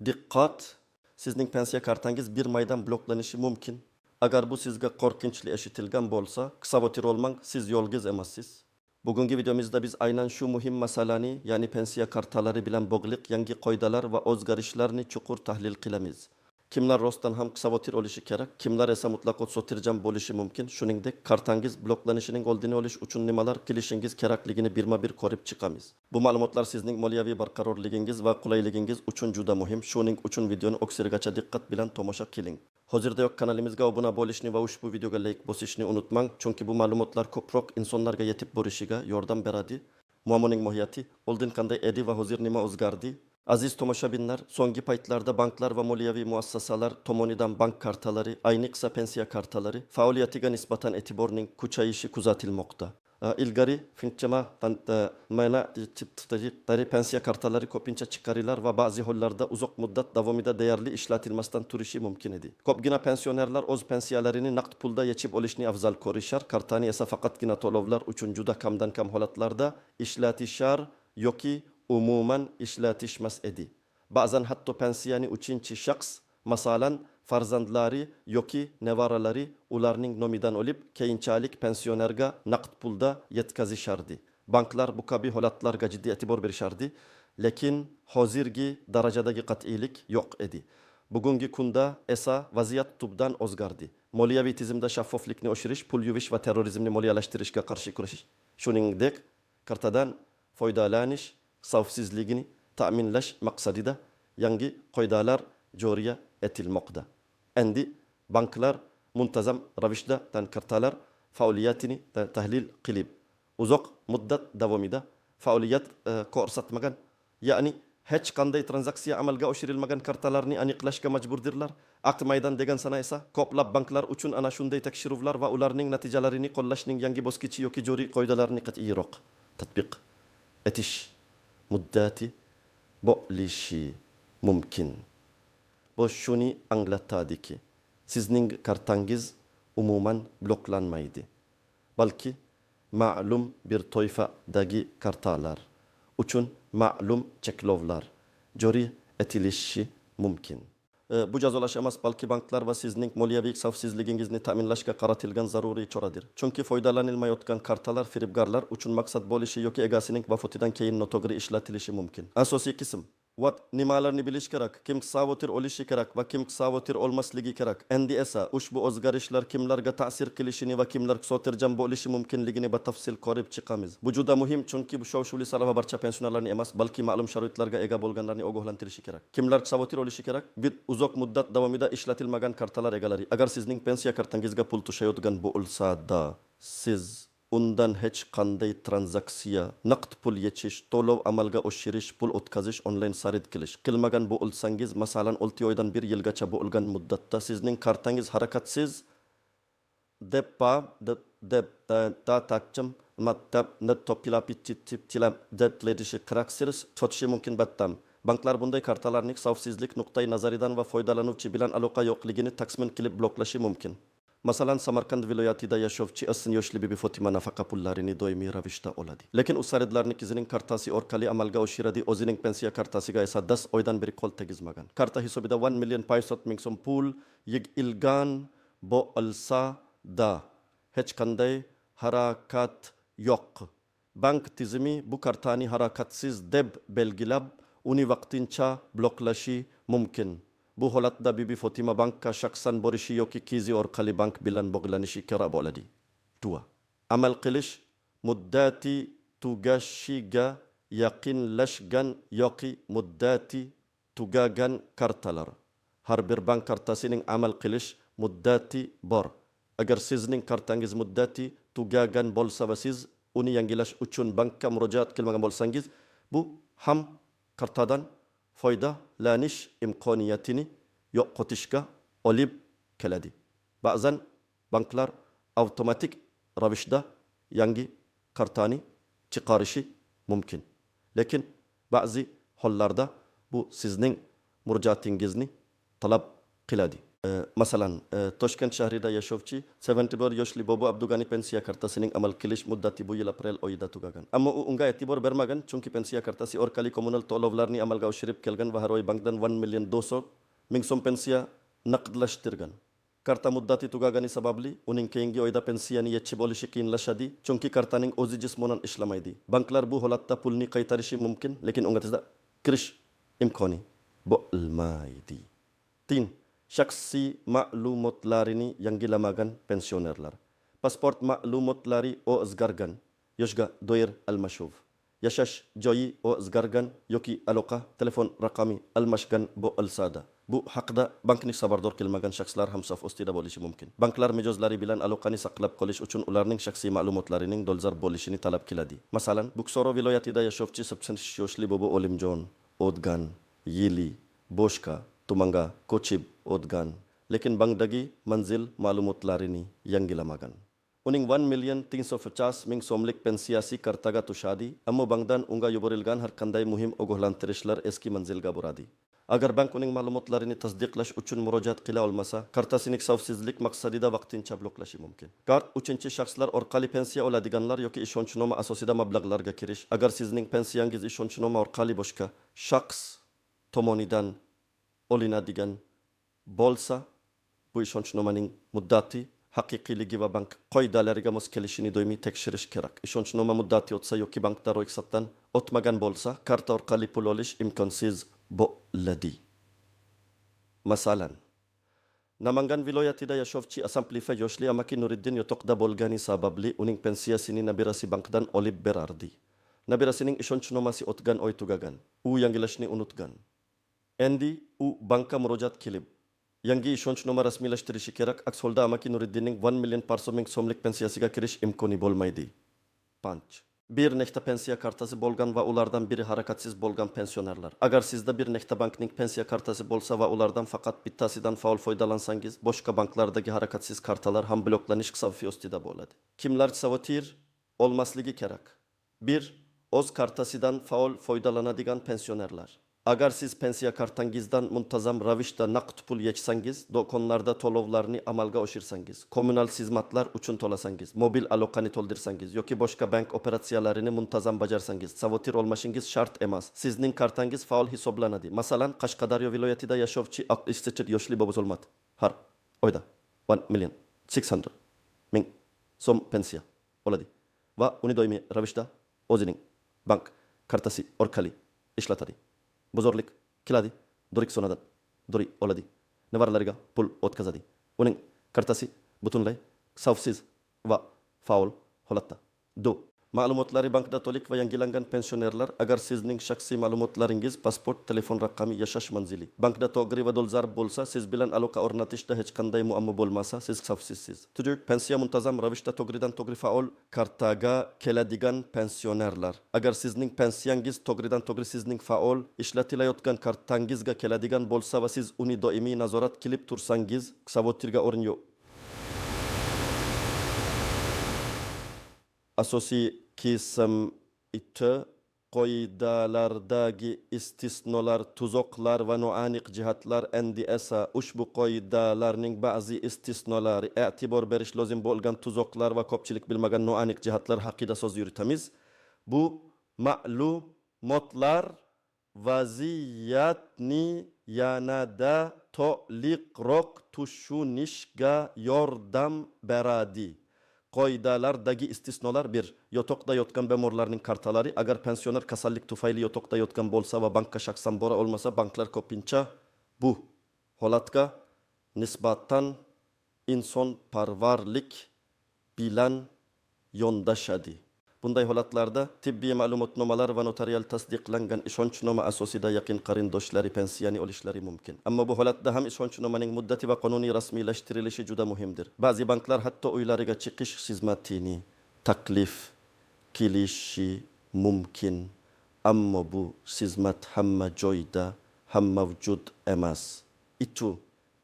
Diqqat! Sizning pensiya kartangiz bir maydan bloklanishi mumkin. Agar bu sizga qo'rqinchli eshitilgan bo'lsa, qisavotir olmang, siz yolg'iz emassiz. Bugungi videomizda biz aynan shu muhim masalani, ya'ni pensiya kartalari bilan bog'liq yangi qoidalar va o'zgarishlarni chuqur tahlil qilamiz. Kimlar rostdan ham qisavotir olishi kerak, kimlar esa mutlaqo sotirjam bo'lishi mumkin. Shuningdek, kartangiz bloklanishining oldini olish uchun nimalar qilishingiz kerakligini birma-bir ko'rib chiqamiz. Bu ma'lumotlar sizning moliyaviy barqarorligingiz va qulayligingiz uchun juda muhim. Shuning uchun videoni oxirigacha diqqat bilan tomosha qiling. Hozirdayoq kanalimizga obuna bo'lishni va ushbu videoga like bosishni unutmang, chunki bu ma'lumotlar ko'proq insonlarga yetib borishiga yordam beradi. Muammoning mohiyati, oldin qanday edi va hozir nima o'zgardi? Aziz tomoshabinlar, so'nggi paytlarda banklar va moliyaviy muassasalar tomonidan bank kartalari, ayniqsa pensiya kartalari faoliyatiga nisbatan e'tiborning kuchayishi kuzatilmoqda. Ilgari finchama mana pensiya kartalari ko'pincha chiqarilar va ba'zi hollarda uzoq muddat davomida deyarli ishlatilmasdan turishi mumkin edi. Ko'pgina pensionerlar o'z pensiyalarini naqd pulda yechib olishni afzal ko'rishar, kartani esa faqatgina to'lovlar uchun juda kamdan kam holatlarda ishlatishar yoki umuman ishlatishmas edi. Ba'zan hatto pensiyani uchinchi shaxs, masalan, farzandlari yoki nevaralari ularning nomidan olib, keyinchalik pensionerga naqd pulda yetkazishardi. Banklar bu kabi holatlarga jiddiy e'tibor berishardi, lekin hozirgi darajadagi qat'iylik yo'q edi. Bugungi kunda esa vaziyat tubdan o'zgardi. Moliyaviy tizimda shaffoflikni oshirish, pul yuvish va terrorizmni moliyalashtirishga qarshi kurashish, shuningdek, kartadan foydalanish xavfsizligini ta'minlash maqsadida yangi qoidalar joriy etilmoqda. Endi banklar muntazam ravishda kartalar faoliyatini tahlil qilib, uzoq muddat davomida faoliyat ko'rsatmagan, ya'ni hech qanday transaksiya amalga oshirilmagan kartalarni aniqlashga majburdirlar. Aqd maydon degan sana esa ko'plab banklar uchun ana shunday tekshiruvlar va ularning natijalarini qo'llashning yangi bosqichi yoki joriy qoidalarni qat'iyroq tatbiq etish muddati bo'lishi mumkin. Bu shuni anglatadiki, sizning kartangiz umuman bloklanmaydi, balki ma'lum bir toifadagi kartalar uchun ma'lum cheklovlar joriy etilishi mumkin. Bu jazolash emas, balki banklar va sizning moliyaviy xavfsizligingizni ta'minlashga qaratilgan zaruriy choradir. Chunki foydalanilmayotgan kartalar firibgarlar uchun maqsad bo'lishi yoki egasining vafotidan keyin noto'g'ri ishlatilishi mumkin. Asosiy qism nimalarni bilish kerak, kim qisavotir olishi kerak va kim qisavotir olmasligi kerak. Endi esa ushbu o'zgarishlar kimlarga ta'sir qilishini va kimlar sotirjam bo'lishi mumkinligini batafsil ko'rib chiqamiz. Bu juda muhim, chunki bu shov-shuvli sarava barcha pensionerlarni emas, balki ma'lum sharoitlarga ega bo'lganlarni ogohlantirishi kerak. Kimlar qisavotir olishi kerak? Bir uzoq muddat davomida ishlatilmagan kartalar egalari. Agar sizning pensiya kartangizga pul tushayotgan bo'lsa-da, siz undan hech qanday transaksiya, naqd pul yechish, to'lov amalga oshirish, pul o'tkazish, onlayn xarid qilish qilmagan bo'lsangiz, masalan 6 oydan 1 yilgacha bo'lgan muddatda sizning kartangiz harakatsiz mumkin battam. Banklar bunday kartalarning xavfsizlik nuqtai nazaridan va foydalanuvchi bilan aloqa yo'qligini taxmin qilib bloklashi mumkin. Masalan, Samarqand viloyatida yashovchi 10 yoshli Bibi Fotima nafaqa pullarini doimiy ravishda oladi. Lekin u xaridlarni qizining kartasi orqali amalga oshiradi, o'zining pensiya kartasiga esa 10 oydan beri qo'l tegizmagan. Karta hisobida 1 million 500 ming so'm pul ilgan bo'lsa-da hech qanday harakat yo'q. Bank tizimi bu kartani harakatsiz deb belgilab, uni vaqtincha bloklashi mumkin. Bu holatda Bibi Fotima bankka shaxsan borishi yoki kizi orqali bank bilan bog'lanishi kerak bo'ladi. 2. Amal qilish muddati tugashiga yaqinlashgan yoki muddati tugagan kartalar. Har bir bank kartasining amal qilish muddati bor. Agar sizning kartangiz muddati tugagan bo'lsa va siz uni yangilash uchun bankka murojaat qilmagan bo'lsangiz, bu ham kartadan foydalanish imkoniyatini yo'qotishga olib keladi. Ba'zan banklar avtomatik ravishda yangi kartani chiqarishi mumkin. Lekin ba'zi hollarda bu sizning murojaatingizni talab qiladi. Masalan, Toshkent shahrida yashovchi 71 yoshli Bobo Abdugani pensiya kartasining amal qilish muddati bu yil aprel oyida tugagan. Ammo u unga e'tibor bermagan, chunki pensiya kartasi orqali kommunal to'lovlarni amalga oshirib kelgan va har oy bankdan 1,2 million so'm pensiya naqdlashtirgan. Karta muddati tugagani sababli uning keyingi oyda pensiyani yechib olishi qiyinlashadi, chunki kartaning o'zi jismonan ishlamaydi. Banklar bu holatda pulni qaytarishi mumkin, lekin unga tezda kirish imkoni bo'lmaydi. Tin shaxsiy ma'lumotlarini yangilamagan pensionerlar. Pasport ma'lumotlari o'zgargan, yoshga doir almashuv. Yashash joyi o'zgargan yoki aloqa telefon raqami almashgan bo'lsa-da, bu haqida bankni xabardor qilmagan shaxslar ham saf ostida bo'lishi mumkin. Banklar mijozlari bilan aloqani saqlab qolish uchun ularning shaxsiy ma'lumotlarining dolzarb bo'lishini talab qiladi. Masalan, Buxoro viloyatida yashovchi 83 yoshli Bobo Olimjon o'tgan yili boshqa tumanga ko'chib o'tgan, lekin bankdagi manzil ma'lumotlarini yangilamagan. Uning 1,350,000 so'mlik pensiyasi kartaga tushadi, ammo bankdan unga yuborilgan har qanday muhim ogohlantirishlar eski manzilga boradi. Agar bank uning ma'lumotlarini tasdiqlash uchun murojaat qila olmasa, kartasini xavfsizlik maqsadida vaqtincha bloklashi mumkin. Kart uchinchi shaxslar orqali pensiya oladiganlar yoki ishonchnoma asosida mablag'larga kirish. Agar sizning pensiyangiz ishonchnoma orqali boshqa shaxs tomonidan olinadigan bo'lsa, bu ishonchnomaning muddati, haqiqiyligi va bank qoidalariga mos kelishini doimiy tekshirish kerak. Ishonchnoma muddati o'tsa yoki bankda ro'yxatdan o'tmagan bo'lsa, karta orqali pul olish imkonsiz bo'ladi. Masalan, Namangan viloyatida yashovchi Asamplifa yoshli amaki Nuriddin yotoqda bo'lgani sababli uning pensiyasini nabirasi bankdan olib berardi. Nabirasining ishonchnomasi o'tgan oy tugagan. U yangilashni unutgan. Endi u bankka murojaat qilib, yangi ishonchnoma rasmiylashtirishi kerak. Aks holda amaki Nuriddinning 1,1 million so'mlik pensiyasiga kirish imkoni bo'lmaydi. Panch. Bir nechta pensiya kartasi bo'lgan va ulardan biri harakatsiz bo'lgan pensionerlar. Agar sizda bir nechta bankning pensiya kartasi bo'lsa va ulardan faqat bittasidan faol foydalansangiz, boshqa banklardagi harakatsiz kartalar ham bloklanish xavfi ostida bo'ladi. Kimlar xavotir olmasligi kerak? 1. O'z kartasidan faol foydalanadigan pensionerlar. Agar siz pensiya kartangizdan muntazam ravishda naqd pul yechsangiz, do'konlarda to'lovlarni amalga oshirsangiz, kommunal xizmatlar uchun to'lasangiz, mobil aloqani to'ldirsangiz yoki boshqa bank operatsiyalarini muntazam bajarsangiz, xavotir olmashingiz shart emas. Sizning kartangiz faol hisoblanadi. Masalan, Qashqadaryo viloyatida yashovchi 63 yoshli Bobo Zulmat har oyda 1,600,000 so'm pensiya oladi va uni doimiy ravishda o'zining bank kartasi orqali ishlatadi. Bozorlik kiladi, durik sonadan duri oladi. Nevaralariga pul o'tkazadi. Uning kartasi butunlay xavfsiz va faol holatda. Ma'lumotlari bankda to'liq va yangilangan pensionerlar. Agar sizning shaxsiy ma'lumotlaringiz, pasport, telefon raqami, yashash manzili bankda to'g'ri va dolzarb bo'lsa, siz bilan aloqa o'rnatishda hech qanday muammo bo'lmasa, siz xavfsizsiz. Pensiya muntazam ravishda to'g'ridan to'g'ri faol kartaga keladigan pensionerlar. Agar sizning pensiyangiz to'g'ridan to'g'ri sizning faol ishlatilayotgan kartangizga keladigan bo'lsa va siz uni doimiy nazorat qilib tursangiz, xavotirga o'rin yo'q. Asosiy qism 2 qoidalardagi istisnolar, tuzoqlar va noaniq jihatlar. Endi esa ushbu qoidalarning ba'zi istisnolari, e'tibor berish lozim bo'lgan tuzoqlar va ko'pchilik bilmagan noaniq jihatlar haqida so'z yuritamiz. Bu ma'lumotlar vaziyatni yanada to'liqroq tushunishga yordam beradi. Qoidalardagi istisnolar: 1. Yotoqda yotgan bemorlarning kartalari. Agar pensioner kasallik tufayli yotoqda yotgan bo'lsa va bankka shaxsan bora olmasa, banklar ko'pincha bu holatga nisbatan insonparvarlik bilan yondashadi. Bunday holatlarda tibbiy ma'lumotnomalar va notarial tasdiqlangan ishonchnoma asosida yaqin qarindoshlari pensiyani olishlari mumkin. Ammo bu holatda ham ishonchnomaning muddati va qonuniy rasmiylashtirilishi juda muhimdir. Ba'zi banklar hatto uylariga chiqish xizmatini taklif qilishi mumkin. Ammo bu xizmat hamma joyda ham mavjud emas.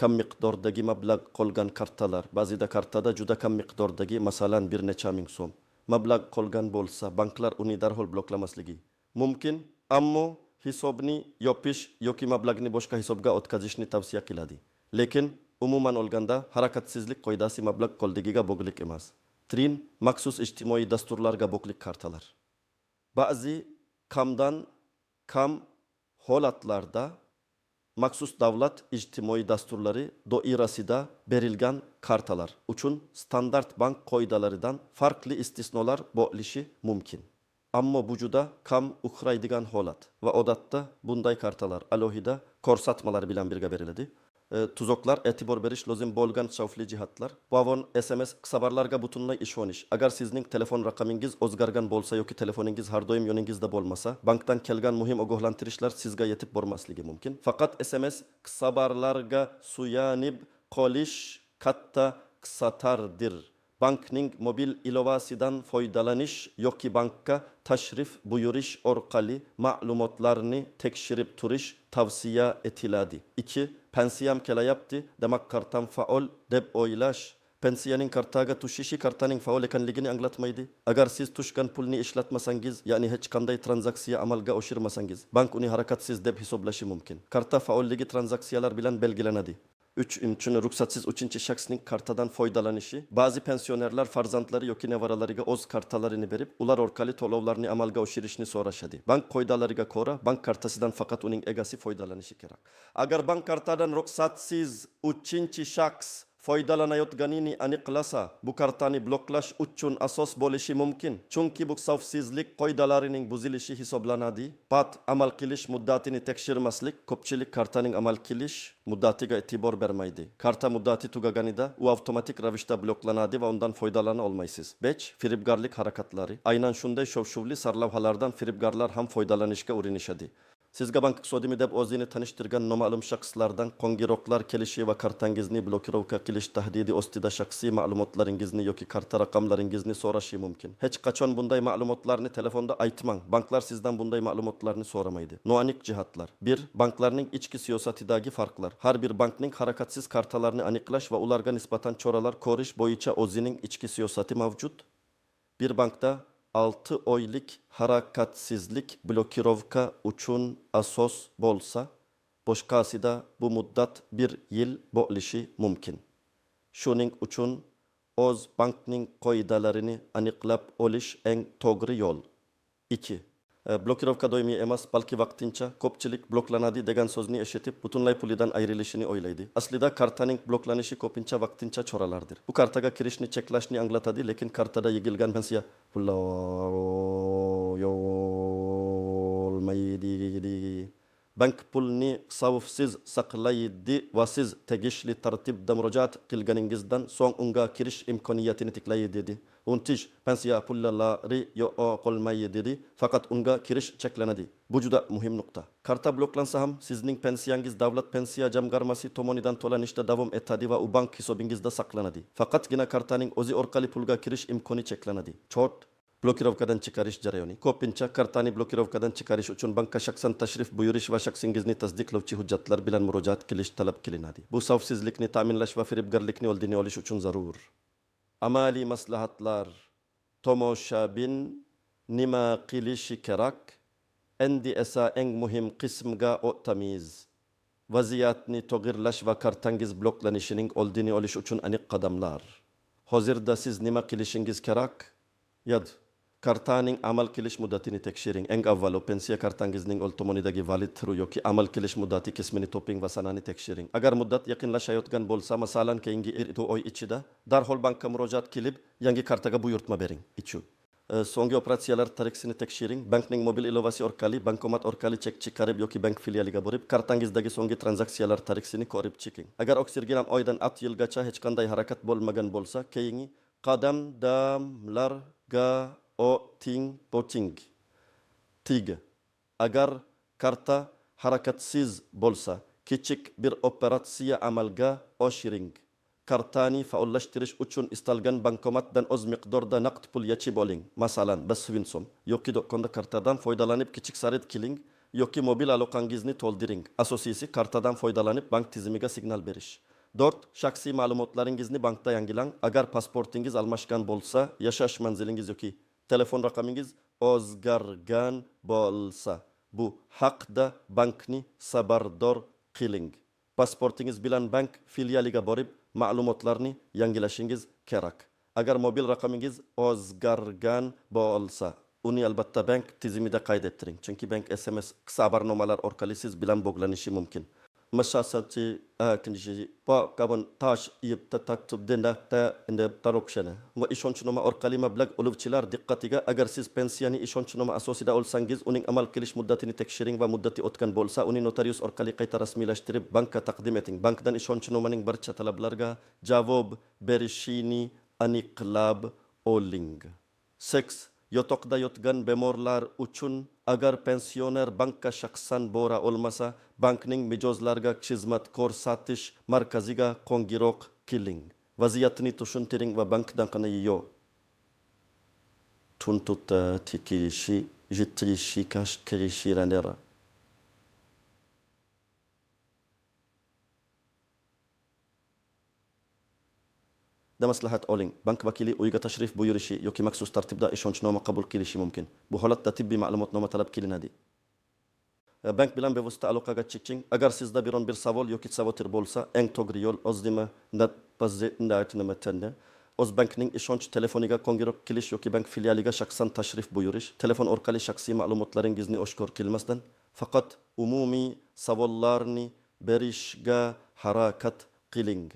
Kam miqdordagi mablag' qolgan kartalar. Ba'zida kartada juda kam miqdordagi, masalan, bir necha ming so'm mablag' qolgan bo'lsa, banklar uni darhol bloklamasligi mumkin, ammo hisobni yopish yoki mablag'ni boshqa hisobga o'tkazishni tavsiya qiladi. Lekin umuman olganda harakatsizlik qoidasi mablag' qo'ldagiga bog'liq emas. Trin maxsus ijtimoiy dasturlarga bog'liq kartalar. Ba'zi kamdan kam holatlarda maxsus davlat ijtimoiy dasturlari doirasida berilgan kartalar uchun standart bank qoidalaridan farklı istisnolar bo'lishi mumkin. Ammo bu juda kam uchraydigan holat va odatda bunday kartalar alohida ko'rsatmalar bilan birga beriladi. Tuzoklar e'tibor berish lozim bo'lgan xavfli jihatlar. Bu avon SMS xabarlarga butunlay ishonish. Agar sizning telefon raqamingiz o'zgargan bo'lsa yoki telefoningiz har doim yoningizda bo'lmasa, bankdan kelgan muhim ogohlantirishlar sizga yetib bormasligi mumkin. Faqat SMS xabarlarga suyanib qolish katta xatardir. Bankning mobil ilovasidan foydalanish yoki bankka tashrif buyurish orqali ma'lumotlarni tekshirib turish tavsiya etiladi. 2. Pensiyam kelayapti, demak kartam faol deb o'ylash. Pensiyaning kartaga tushishi kartaning faol ekanligini anglatmaydi. Agar siz tushgan pulni ishlatmasangiz, ya'ni hech qanday tranzaksiya amalga oshirmasangiz, bank uni harakatsiz deb hisoblashi mumkin. Karta faolligi tranzaksiyalar bilan belgilanadi. 3. Ruxsatsiz 3. shaxsning kartadan foydalanishi. Ba'zi pensionerlar farzandlari yoki nevaralariga o'z kartalarini berib, ular orqali to'lovlarni amalga oshirishni so'rashadi. Bank qoidalariga ko'ra, bank kartasidan faqat uning egasi foydalanishi kerak. Agar bank kartadan ruxsatsiz 3. shaxs foydalanayotganini aniqlasa, bu kartani bloklash uchun asos bo'lishi mumkin. Chunki bu xavfsizlik qoidalarining buzilishi hisoblanadi. Pat amal qilish muddatini tekshirmaslik, ko'pchilik kartaning amal qilish muddatiga e'tibor bermaydi. Karta muddati tugaganida u avtomatik ravishda bloklanadi va undan foydalana olmaysiz. 5. Firibgarlik harakatlari. Aynan shunday shov-shuvli sarlavhalardan firibgarlar ham foydalanishga urinishadi. Sizga bank iqtisodiymi deb o'zini tanishtirgan noma'lum shaxslardan qo'ng'iroqlar kelishi va kartangizni blokirovka qilish tahdidi ostida shaxsiy ma'lumotlaringizni yoki karta raqamlaringizni so'rashi mumkin. Hech qachon bunday ma'lumotlarni telefonda aytmang. Banklar sizdan bunday ma'lumotlarni so'ramaydi. Noaniq jihatlar. 1. Banklarning ichki siyosatidagi farqlar. Har bir bankning harakatsiz kartalarni aniqlash va ularga nisbatan choralar ko'rish bo'yicha o'zining ichki siyosati mavjud. Bir bankda 6 oylik harakatsizlik blokirovka uchun asos bo'lsa, boshqasida bu muddat 1 yil bo'lishi mumkin. Shuning uchun o'z bankning qoidalarini aniqlab olish eng to'g'ri yo'l. 2. Blokirovka doimiy emas, balki vaqtincha. Ko'pchilik bloklanadi degan so'zni eshitib, butunlay pulidan ayrilishini o'ylaydi. Aslida kartaning bloklanishi ko'pincha vaqtincha choralardir. Bu kartaga kirishni cheklashni anglatadi, lekin kartada yig'ilgan pensiya pullayolmaydi. Bank pulni xavfsiz saqlaydi va siz tegishli tartibda murojaat qilganingizdan so'ng unga kirish imkoniyatini tiklaydi. 10. Pensiya pullari yo'qolmaydi, faqat unga kirish cheklanadi. Bu juda muhim nuqta. Karta bloklansa ham sizning pensiyangiz davlat pensiya jamg'armasi tomonidan to'lanishda davom etadi va u bank hisobingizda saqlanadi. Faqatgina kartaning o'zi orqali pulga kirish imkoni cheklanadi. 4. Blokirovkadan chiqarish jarayoni. Ko'pincha kartani blokirovkadan chiqarish uchun bankka shaxsan tashrif buyurish va shaxsingizni tasdiqlovchi hujjatlar bilan murojaat qilish talab qilinadi. Bu xavfsizlikni ta'minlash va firibgarlikni oldini olish uchun zarur. Amaliy maslahatlar. Tomoshabin nima qilishi kerak? Endi esa eng muhim qismga o'tamiz. Vaziyatni to'g'irlash va kartangiz bloklanishining oldini olish uchun aniq qadamlar. Hozirda siz nima qilishingiz kerak? Yad. Kartaning amal qilish muddatini tekshiring. Eng avvalo pensiya kartangizning old tomonidagi valid turi yoki amal qilish muddati qismini toping va sanani tekshiring. Agar muddat yaqinlashayotgan bo'lsa, masalan keyingi 2 oy ichida, darhol bankka murojaat qilib, yangi kartaga buyurtma bering. So'nggi operatsiyalar tarixini tekshiring. Bankning mobil ilovasi orqali, bankomat orqali chek chiqarib yoki bank filialiga borib, kartangizdagi so'nggi tranzaksiyalar tarixini ko'rib chiqing. Agar oksirgan oydan 6 yilgacha hech qanday harakat bo'lmagan bo'lsa, keyingi qadamlarga o'ting. 3. Agar karta harakatsiz bo'lsa, kichik bir operatsiya amalga oshiring. Kartani faollashtirish uchun istalgan bankomatdan o'z miqdorda naqd pul yechib oling. Masalan, 5 so'm yoki do'konda kartadan foydalanib kichik xarid qiling yoki mobil aloqangizni to'ldiring. Asosiysi kartadan foydalanib bank tizimiga signal berish. 4. Shaxsiy ma'lumotlaringizni bankda yangilang. Agar pasportingiz almashgan bo'lsa, yashash manzilingiz yoki telefon raqamingiz o'zgargan bo'lsa, bu haqda bankni xabardor qiling. Pasportingiz bilan bank filialiga borib, ma'lumotlarni yangilashingiz kerak. Agar mobil raqamingiz o'zgargan bo'lsa, uni albatta bank tizimida qayd ettiring. Chunki bank SMS qisqa xabarnomalar orqali siz bilan bog'lanishi mumkin. Mashasati akinji pa kabon tash yibta taktub dendakta inde tarokshana va ishonchnoma orqali mablag' oluvchilar diqqatiga, agar siz pensiyani ishonchnoma asosida olsangiz, uning amal qilish muddatini tekshiring va muddati o'tgan bo'lsa, uni notarius orqali qayta rasmiylashtirib bankka taqdim eting. Bankdan ishonchnomaning barcha talablarga javob berishini aniqlab oling. 6. Yotoqda yotgan bemorlar uchun agar pensioner bankka shaxsan bora olmasa, bankning mijozlarga xizmat ko'rsatish markaziga qo'ng'iroq qiling. Vaziyatni tushuntiring va bankdan qanday tuntuta tikilishi, jitilishi, kashkirishiranera. Da maslahat oling. Bank vakili uyga tashrif buyurishi yoki maxsus tartibda ishonchnoma qabul qilishi mumkin. Bu holatda tibbiy ma'lumotnoma talab qilinadi. Bank bilan bevosita aloqaga chiqing. Agar sizda biron bir savol yoki savotir bo'lsa, eng to'g'ri yo'l o'zdima o'z bankning ishonch telefoniga qo'ng'iroq qilish yoki bank filialiga shaxsan tashrif buyurish. Telefon orqali shaxsiy ma'lumotlaringizni oshkor qilmasdan faqat umumiy savollarni berishga harakat qiling.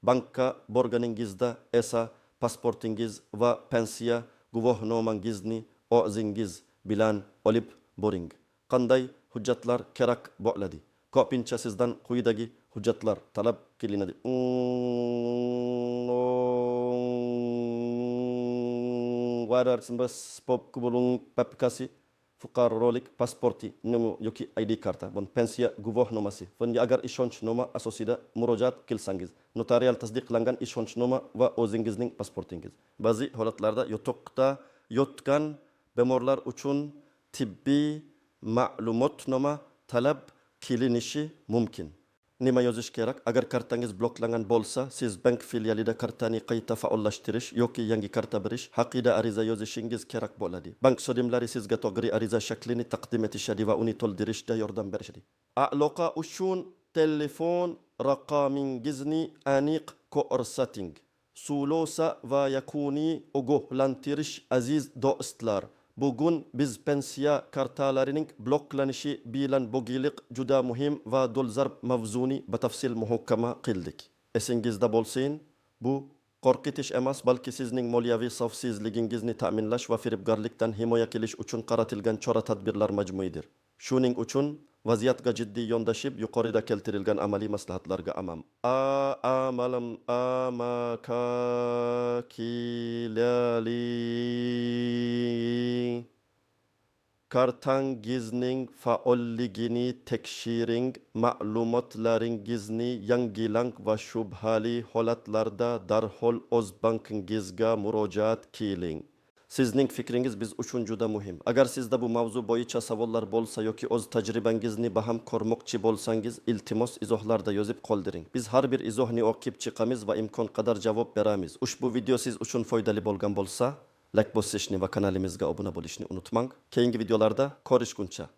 Bankka borganingizda esa pasportingiz va pensiya guvohnomangizni o'zingiz bilan olib boring. Qanday hujjatlar kerak bo'ladi? Ko'pincha sizdan quyidagi hujjatlar talab qilinadi. Fuqarolik pasporti yoki ID karta, pensiya guvohnomasi. Agar ishonchnoma asosida murojaat qilsangiz, notarial tasdiqlangan ishonchnoma va o'zingizning pasportingiz. Ba'zi holatlarda yotoqda yotgan bemorlar uchun tibbiy ma'lumotnoma talab qilinishi mumkin. Nima yozish kerak? Agar kartangiz bloklangan bo'lsa, siz bank filialida kartani qayta faollashtirish yoki yangi karta berish haqida ariza yozishingiz kerak bo'ladi. Bank xodimlari sizga to'g'ri ariza shaklini taqdim etishadi va uni to'ldirishda yordam berishadi. Aloqa uchun telefon raqamingizni aniq ko'rsating. Sulosa va yakuniy ogohlantirish aziz do'stlar. Bugun biz pensiya kartalarining bloklanishi bilan bog'liq juda muhim va dolzarb mavzuni batafsil muhokama qildik. Esingizda bo'lsin, bu qo'rqitish emas, balki sizning moliyaviy xavfsizligingizni ta'minlash va firibgarlikdan himoya qilish uchun qaratilgan chora-tadbirlar majmuidir. Shuning uchun vaziyatga jiddiy yondashib, yuqorida keltirilgan amaliy maslahatlarga kartangizning faolligini tekshiring, ma'lumotlaringizni yangilang va shubhali holatlarda darhol o'z bankingizga murojaat qiling. Sizning fikringiz biz uchun juda muhim. Agar sizda bu mavzu bo'yicha savollar bo'lsa yoki o'z tajribangizni baham ko'rmoqchi bo'lsangiz, iltimos izohlarda yozib qoldiring. Biz har bir izohni o'qib chiqamiz va imkon qadar javob beramiz. Ushbu video siz uchun foydali bo'lgan bo'lsa, like bosishni va kanalimizga obuna bo'lishni unutmang. Keyingi videolarda ko'rishguncha